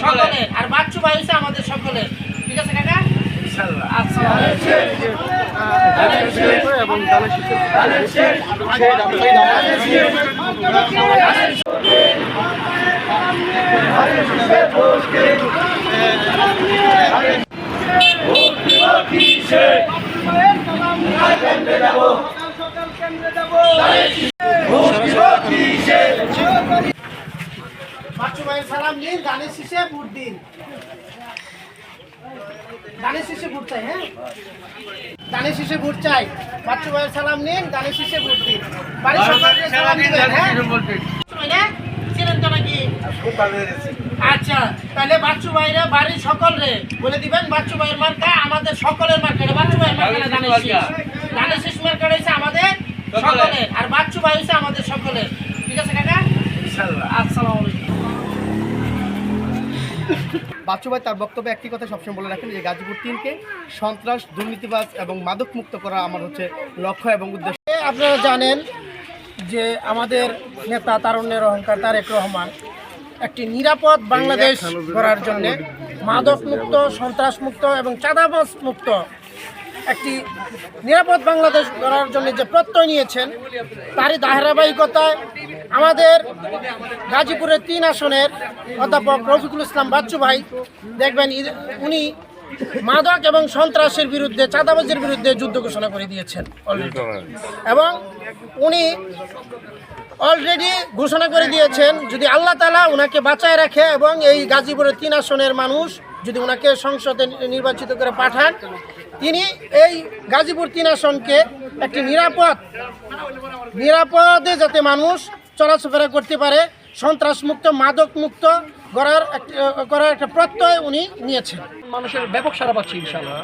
সকলের, আর বাচ্চু ভাই হচ্ছে আমাদের সকলের। ঠিক আছে কাকা? ইনশাআল্লাহ। আসসালামু বাচ্চু ভাইয়ের সালাম নিন, গানের শেষে ভোট দিন। গানের শেষে ভোট চাই, হ্যাঁ গানের শেষে ভোট চাই। বাচ্চু ভাইয়ের সালাম নিন, গানের শেষে ভোট দিন। বাড়ির সকলকে সালাম দিবেন, হ্যাঁ ছিলেন তো নাকি? আচ্ছা, তাহলে বাচ্চু ভাইরা বাড়ির সকলরে বলে দিবেন বাচ্চু ভাইয়ের মার্কা আমাদের সকলের মার্কা। বাচ্চু ভাইয়ের মার্কা গানের শেষ মার্কা হচ্ছে আমাদের সকলের, আর বাচ্চু ভাই হচ্ছে আমাদের সকলের। ঠিক আছে কাকা? ইনশাআল্লাহ। আসসালামু আলাইকুম। বাচ্চু ভাই তার বক্তব্যে একটি কথা সবসময় বলে রাখেন যে গাজীপুর 3কে সন্ত্রাস, দুর্নীতিবাজ এবং মাদক মুক্ত করা আমার হচ্ছে লক্ষ্য এবং উদ্দেশ্য। আপনারা জানেন যে আমাদের নেতা তারুণ্যের অহংকার তারেক রহমান একটি নিরাপদ বাংলাদেশ গড়ার জন্যে মাদক মুক্ত, সন্ত্রাস মুক্ত এবং চাঁদাবাজ মুক্ত একটি নিরাপদ বাংলাদেশ গড়ার জন্য যে প্রত্যয় নিয়েছেন, তারই ধারাবাহিকতায় আমাদের গাজীপুরের 3 আসনের অধ্যাপক রফিকুল ইসলাম বাচ্চু ভাই দেখবেন উনি মাদক এবং সন্ত্রাসের বিরুদ্ধে, চাঁদাবাজের বিরুদ্ধে যুদ্ধ ঘোষণা করে দিয়েছেন অলরেডি, এবং উনি অলরেডি ঘোষণা করে দিয়েছেন যদি আল্লাহ তাআলা উনাকে বাঁচায় রাখে এবং এই গাজীপুরের 3 আসনের মানুষ যদি উনাকে সংসদে নির্বাচিত করে পাঠান, তিনি এই গাজীপুর 3 আসনকে একটি নিরাপদে যাতে মানুষ চলাফেরা করতে পারে, সন্ত্রাস মুক্ত, মাদক মুক্ত করার একটা প্রত্যয় উনি নিয়েছেন। মানুষের ব্যাপক সাড়া পাচ্ছে ইনশাআল্লাহ।